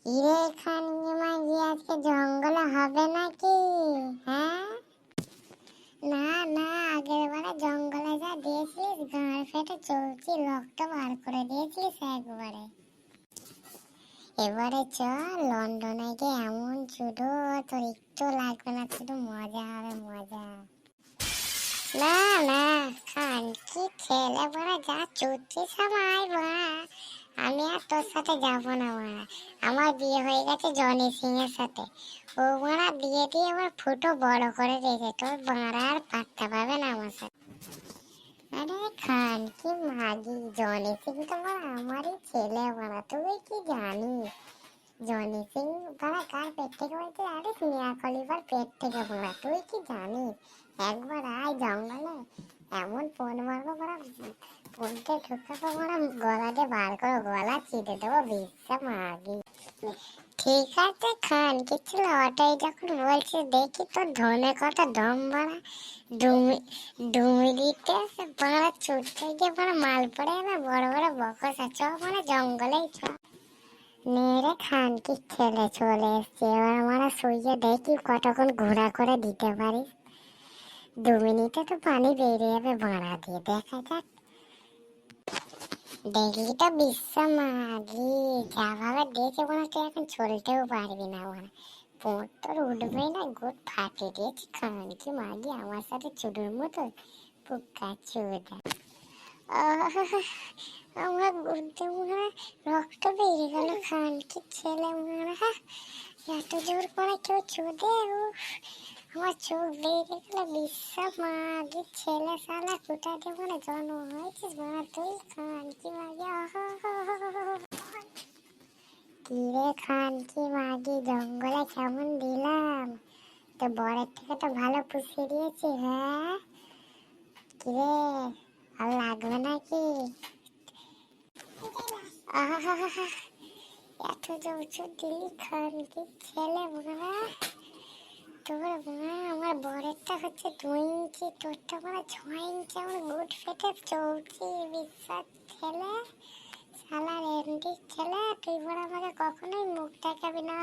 ইরে খানকি মাগি আজকে জঙ্গলে হবে নাকি? হ্যাঁ, না না, আগের বারে জঙ্গলে যা দিয়েছিলিস গাঁড় ফেটে চলছি রক্ত বার করে দিয়েছিলিস একবারে। এবারে চল লন্ডনে গিয়ে এমন চুদো তোর একটু লাগবে না, শুধু মজা হবে মজা। না না, খানকি ছেলে বড়া যা চুদছিস আমায় বড়া, আমি আর তোর সাথে যাবো না বড়া। আমার বিয়ে হয়ে গেছে জনি সিং এর সাথে, ও বড়া বিয়ে দিয়ে আবার ফুটো বড় করে দিয়েছে, তোর বড়া আর পাত্তা পাবে না আমার সাথে। আরে খানকি মাগি, জনি সিং তো বড়া আমারই ছেলে বড়া, তুই কি জানিস? জনি সিং বড়া কার পেট থেকে বলছে? আরে মিয়া খলিফার পেট থেকে বড়া, তুই কি জানিস? একবার আয় জঙ্গলে, এমন ফোন মারবো বড়া, ফোনকে ঠুকাবো বড়া, গলা দিয়ে বার করো, গলা চিড়ে দেবো বিশ্বা মাগি। ঠিক আছে খান, কিছু ওটাই যখন বলছিস দেখি তোর ধনে কত দম বড়া। ডুমি ডুমি দিতে বড়া ছুটতে গিয়ে বড়া মাল পড়ে যাবে, বড় বড় বকসা। চ বড়া জঙ্গলেই চ। মেরে খান কি ছেলে চলে এসছে, এবার আমরা শুয়ে দেখি কতক্ষণ ঘোরা করে দিতে পারিস। 2 মিনিটে তো পানি বেরিয়ে যাবে ভাড়া দিয়ে, দেখা যাক। দেখলি তো বিশ্ব মাগি, যা ভাবে দিয়েছে মনে হচ্ছে এখন চলতেও পারবি না মানে, পোঁত তোর উঠবেই না, গোট ফাটিয়ে দিয়েছি খানকি মাগি আমার সাথে চুদুর মতো পুক্কা চুদা। আমার গুনতে মনে হয় রক্ত বেরিয়ে গেল, খানকি ছেলে মনে হয় এত জোর করে কেউ চুদে, আমার চোখ বেরিয়ে গেল। বিশ্বাস মাগি ছেলে শালা কোথা দিয়ে মানে জন্ম হয়েছিস মা তুই? খানকি মাগি কিরে খানকি মাগি, জঙ্গলে কেমন দিলাম? তো বরের থেকে তো ভালো পুষিয়ে দিয়েছি। হ্যাঁ কিরে, আর লাগবে নাকি? এত জোর দিলি খানকি ছেলে মা, তোর মা আমার বরেরটা হচ্ছে 2 ইঞ্চি, তোরটা মানে 6 ইঞ্চি, আমার গুড ফেটে চলছি বিশ্বাস ছেলে, শালার এমডি ছেলে, তুই বড় আমাকে কখনোই মুখ দেখাবি না।